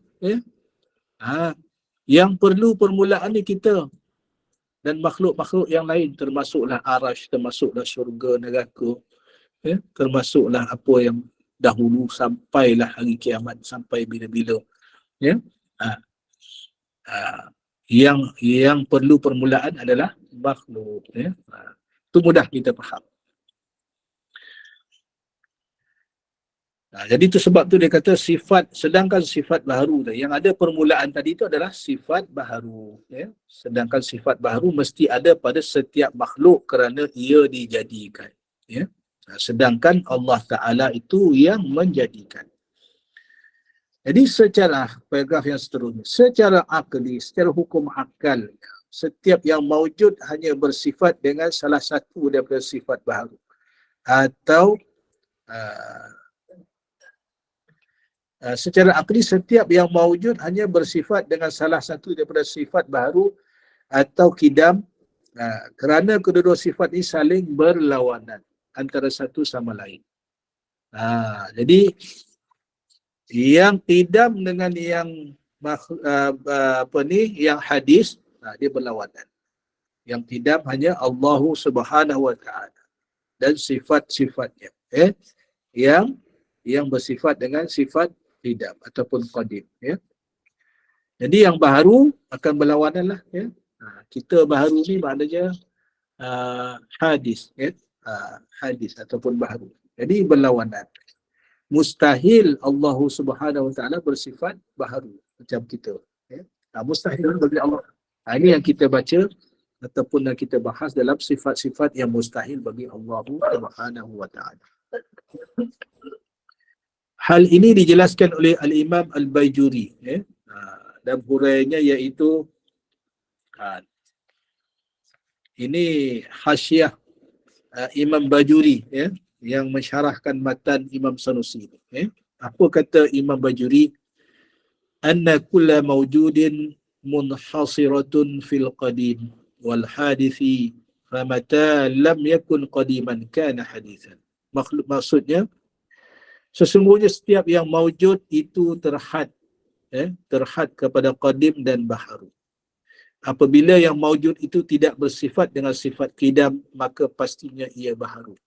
Yang perlu permulaan ni kita dan makhluk-makhluk yang lain, termasuklah arash, termasuklah syurga, neraka, termasuklah apa yang dahulu sampailah hari kiamat, sampai bila-bila. Yang perlu permulaan adalah makhluk. Itu mudah kita faham. Jadi itu sebab tu dia kata sifat, sedangkan sifat baharu yang ada permulaan tadi itu adalah sifat baharu. Sedangkan sifat baharu mesti ada pada setiap makhluk kerana ia dijadikan. Sedangkan Allah Ta'ala itu yang menjadikan. Jadi secara paragraf yang seterusnya, secara akli, secara hukum akal, setiap yang mawjud hanya bersifat dengan salah satu daripada sifat baharu. Atau secara akli, setiap yang mawjud hanya bersifat dengan salah satu daripada sifat baharu atau qidam, kerana kedua-dua sifat ini saling berlawanan antara satu sama lain. Jadi yang qidam dengan yang yang hadis, dia berlawanan. Yang qidam hanya Allah Subhanahu wa Ta'ala dan sifat-sifatnya, yang bersifat dengan sifat qidam ataupun qadim. Jadi yang baharu akan berlawanan lah. Kita baharu ni maknanya hadis, hadis ataupun baharu. Jadi berlawanan. Mustahil Allah Subhanahu wa Ta'ala bersifat baharu macam kita. Mustahil bagi Allah. Ini yang kita baca ataupun yang kita bahas dalam sifat-sifat yang mustahil bagi Allah Subhanahu wa Ta'ala. Hal ini dijelaskan oleh Al-Imam Al-Bajuri dan huraiannya iaitu ini hasyiah Imam Bajuri yang mensyarahkan matan Imam Sanusi. Apa kata Imam Bajuri? Anna kulla mawjudin munhasiratun fil qadim wal hadithi famata lam yakun qadiman kana hadithan. makhluk maksudnya sesungguhnya setiap yang maujud itu terhad terhad kepada qadim dan baharu. Apabila yang maujud itu tidak bersifat dengan sifat qidam, maka pastinya ia baharu.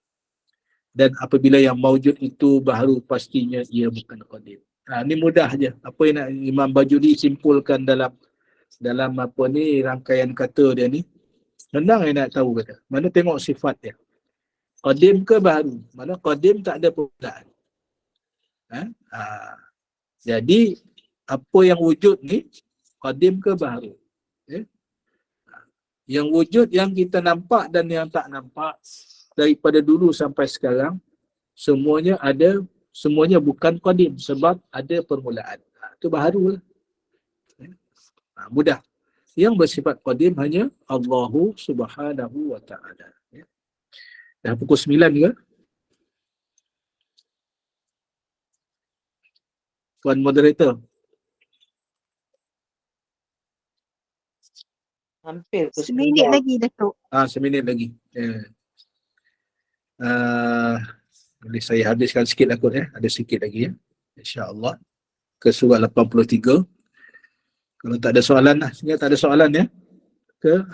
Dan apabila yang maujud itu baharu, pastinya ia bukan qadim. Ini mudah aja. Apa yang nak Imam Bajuri simpulkan dalam apa ni rangkaian kata dia ni. Senang yang nak tahu kata. Mana tengok sifat dia. Qadim ke baharu? Mana qadim tak ada permulaan. Jadi apa yang wujud ni qadim ke baharu? Yang wujud yang kita nampak dan yang tak nampak daripada dulu sampai sekarang semuanya bukan qadim sebab ada permulaan. Itu baharu lah. Mudah. Yang bersifat qadim hanya Allahu Subhanahu wa ta'ala. Dah pukul 9 ke? Tuan moderator. Hampir ke Seminit lagi Datuk. Seminit lagi. Boleh saya habiskan sikit lah kot ada sikit lagi InsyaAllah. Ke surat 83. Kalau tak ada soalan lah. Sehingga tak ada soalan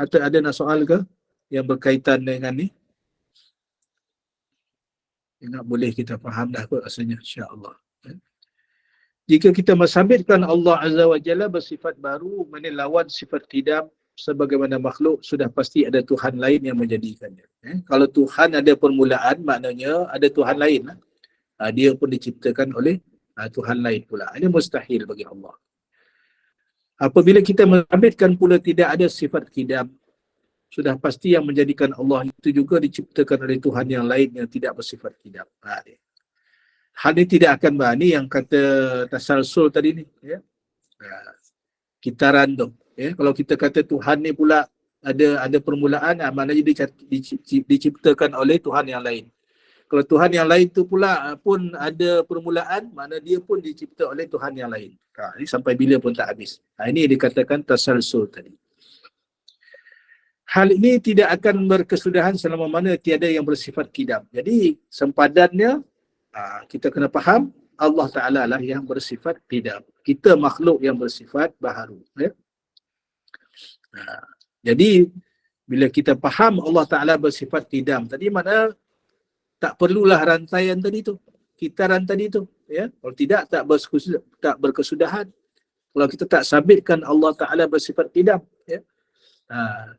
atau ada nak soal ke yang berkaitan dengan ni? Ingat boleh kita faham dah kot rasanya insyaAllah. Jika kita mensabitkan Allah Azza wa Jalla bersifat baru, mana lawan sifat qidam sebagaimana makhluk, sudah pasti ada Tuhan lain yang menjadikannya. Kalau Tuhan ada permulaan, maknanya ada Tuhan lain. Dia pun diciptakan oleh Tuhan lain pula. Ini mustahil bagi Allah. Apabila kita mensabitkan pula tidak ada sifat qidam, sudah pasti yang menjadikan Allah itu juga diciptakan oleh Tuhan yang lain yang tidak bersifat qidam. Hal ini tidak akan berani yang kata tasalsul tadi ni. Kitaran tu. Kalau kita kata Tuhan ni pula ada permulaan, maknanya dia diciptakan oleh Tuhan yang lain. Kalau Tuhan yang lain tu pula pun ada permulaan, maknanya dia pun dicipta oleh Tuhan yang lain. Ini sampai bila pun tak habis. Ini dikatakan tasalsul tadi. Hal ini tidak akan berkesudahan selama mana tiada yang bersifat qidam. Jadi sempadannya kita kena faham Allah Ta'ala lah yang bersifat qidam. Kita makhluk yang bersifat baharu. Jadi bila kita faham Allah Ta'ala bersifat qidam, tadi mana tak perlulah rantaian tadi tu, kitaran tadi tu. Kalau tidak, tak berkesudahan. Kalau kita tak sabitkan Allah Ta'ala bersifat qidam.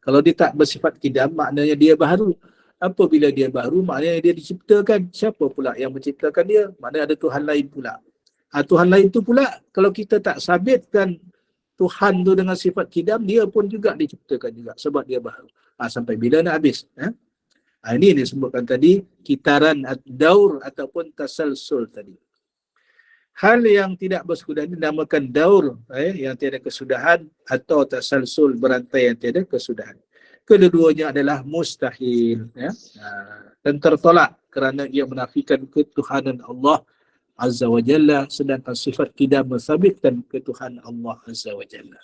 Kalau dia tak bersifat qidam, maknanya dia baharu. Apabila dia baharu, maknanya dia diciptakan. Siapa pula yang menciptakan dia? Maknanya ada Tuhan lain pula. Tuhan lain tu pula, kalau kita tak sabitkan Tuhan tu dengan sifat qidam, dia pun juga diciptakan juga sebab dia baharu. Sampai bila nak habis? Ini disebutkan tadi kitaran daur ataupun tasalsul tadi. Hal yang tidak berkesudahan dinamakan daur yang tiada kesudahan atau tasalsul berantai yang tiada kesudahan. Kedua-duanya adalah mustahil dan tertolak kerana ia menafikan ketuhanan Allah Azza wa Jalla, sedangkan sifat qidam mensabitkan ketuhanan Allah Azza wa Jalla.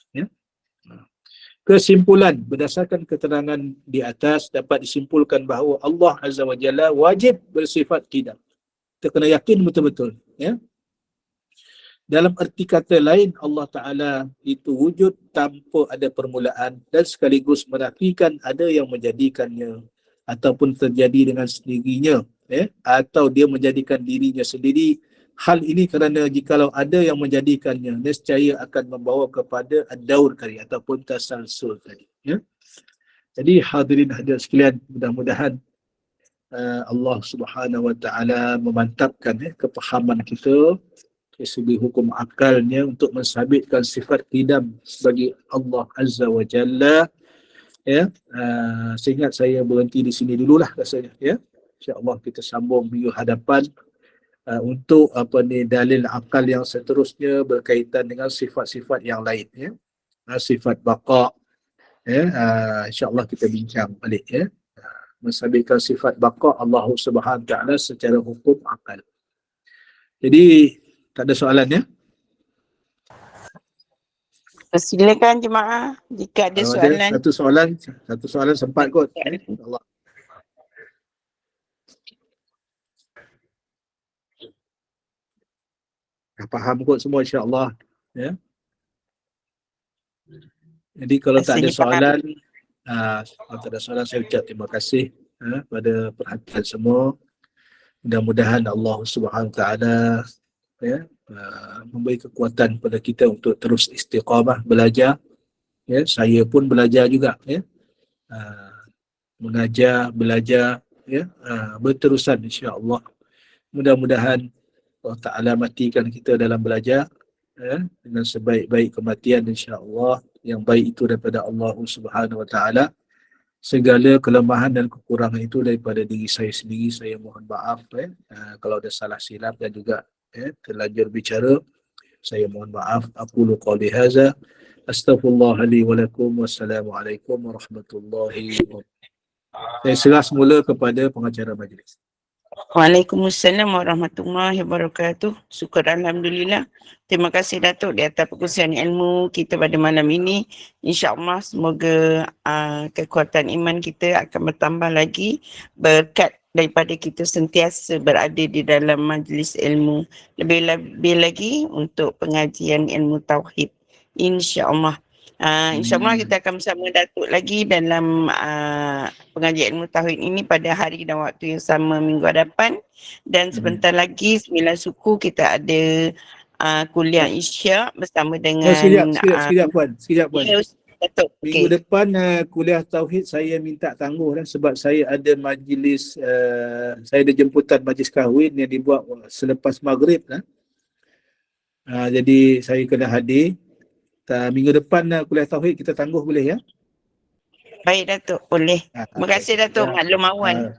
Kesimpulan, berdasarkan keterangan di atas dapat disimpulkan bahawa Allah Azza wa Jalla wajib bersifat qidam. Kita kena yakin betul-betul. Dalam erti kata lain, Allah Ta'ala itu wujud tanpa ada permulaan dan sekaligus menafikan ada yang menjadikannya ataupun terjadi dengan sendirinya, atau dia menjadikan dirinya sendiri. Hal ini kerana jikalau ada yang menjadikannya, nescaya akan membawa kepada ad-daur tadi ataupun tasalsul tadi. Jadi hadirin hadirat sekalian, mudah-mudahan Allah Subhanahu wa Ta'ala memantapkan kefahaman kita dari segi hukum akalnya untuk mensabitkan sifat qidam bagi Allah Azza wa Jalla. Seingat saya berhenti di sini dululah rasanya. InsyaAllah kita sambung minggu hadapan untuk dalil akal yang seterusnya berkaitan dengan sifat-sifat yang lain. Sifat baqa. InsyaAllah kita bincang balik. Mensabitkan sifat baqa Allah Subhanahu wa Ta'ala secara hukum akal. Jadi tak ada soalan Silakan jemaah jika ada soalan. Satu soalan sempat kot. Allah. Dah faham kot semua insya-Allah. Ya. Jadi kalau tak ada Rasanya faham. soalan, kalau tak ada soalan saya ucap terima kasih pada perhatian semua. Mudah-mudahan Allah Subhanahu Wa Taala memberi kekuatan kepada kita untuk terus istiqamah belajar. Ya, saya pun belajar juga. Ya. Mengajar, belajar, ya, berterusan insya-Allah. Mudah-mudahan Allah Ta'ala matikan kita dalam belajar dengan sebaik-baik kematian insya-Allah. Yang baik itu daripada Allah Subhanahu Wa Ta'ala. Segala kelemahan dan kekurangan itu daripada diri saya sendiri. Saya mohon maaf kalau ada salah silap dan juga terlanjur bicara. Saya mohon maaf. Aqulu qawli hadza astaghfirullah li wa lakum. Wassalamualaikum warahmatullahi wabarakatuh. Saya serah semula kepada pengacara majlis. Waalaikumsalam warahmatullahi wabarakatuh. Syukur Alhamdulillah. Terima kasih Datuk di atas perkongsian ilmu kita pada malam ini. InsyaAllah semoga kekuatan iman kita akan bertambah lagi berkat daripada kita sentiasa berada di dalam majlis ilmu. Lebih-lebih lagi untuk pengajian ilmu tauhid. InsyaAllah. InsyaAllah kita akan bersama Datuk lagi dalam pengajian ilmu tauhid ini pada hari dan waktu yang sama minggu hadapan. Dan sebentar lagi 9 suku kita ada kuliah Isyak bersama dengan Sekejap puan. Datuk. Minggu depan kuliah tauhid saya minta tangguh sebab saya ada majlis, saya ada jemputan majlis kahwin yang dibuat selepas maghrib jadi saya kena hadir. Minggu depan kuliah tauhid kita tangguh boleh ya? Baik Datuk, boleh. Terima kasih Datuk maklum awan.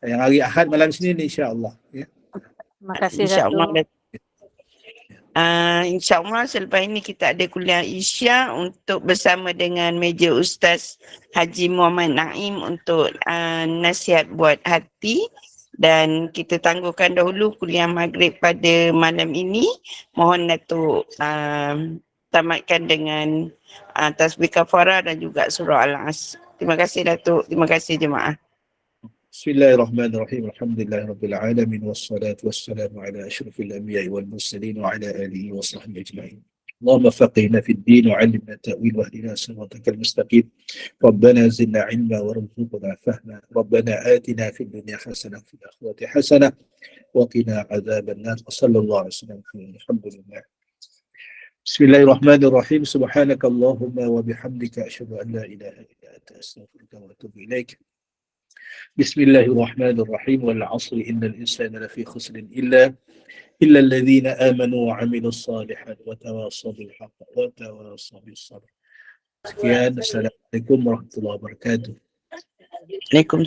Yang hari Ahad malam Senin insya-Allah ya. Terima kasih InsyaAllah Datuk. InsyaAllah selepas ini kita ada kuliah Isyak untuk bersama dengan meja Ustaz Haji Muhammad Naim untuk nasihat buat hati. Dan kita tangguhkan dahulu kuliah maghrib pada malam ini. Mohon Datuk tamatkan dengan tasbih kafarah dan juga surah Al-As. Terima kasih Datuk. Terima kasih jemaah. Bismillahirrahmanirrahim. Alhamdulillahirabbil alamin wassalatu wassalamu ala asyrafil anbiya'i wal mursalin wa ala alihi wa sahbihi ajma'in. اللهم فقهنا في الدين وعلمنا التأويل واهدنا صراطك المستقيم. ربنا زدنا علما وارزقنا فهما. ربنا آتنا في الدنيا حسنة وفي الآخرة حسنة وقنا عذاب النار. وصلى الله عليه وسلم. الحمد لله. بسم الله الرحمن الرحيم. سبحانك اللهم وبحمدك أشهد أن لا إله إلا أنت أستغفرك وأتوب إليك. بسم الله الرحمن الرحيم. والعصر إن الإنسان لفي خسر إلا الذين آمنوا وعملوا الصالحات وتواصوا بالحق وتواصوا بالصبر. Sekian. Assalamualaikum warahmatullahi wabarakatuh. Waalaikumsalam.